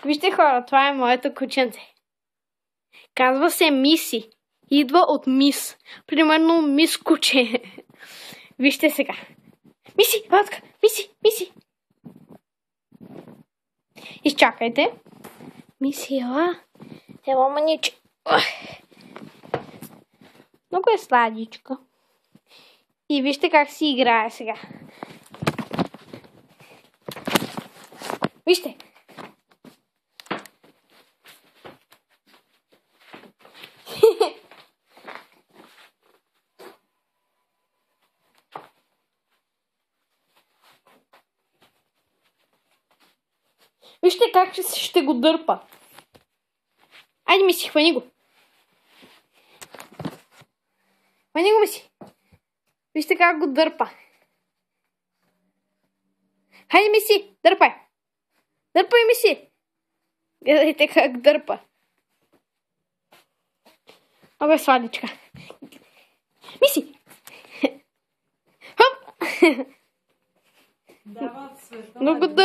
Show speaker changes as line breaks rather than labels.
Вижте хора, това е моето кученце. Казва се Миси. Идва от мис. Примерно мис куче. Вижте сега. Миси, батка, Миси. Изчакайте. Миси, ела маниче. Много е сладичка. И вижте как си играе сега. Вижте. Вижте как ще го дърпа. Айде, Миси, хвани го. Хвани го, Миси. Вижте как го дърпа. Хайде, Миси, дърпай. Дърпай, Миси. Гледайте как дърпа. Много е сладичка. Миси. Хоп. Много дърпа.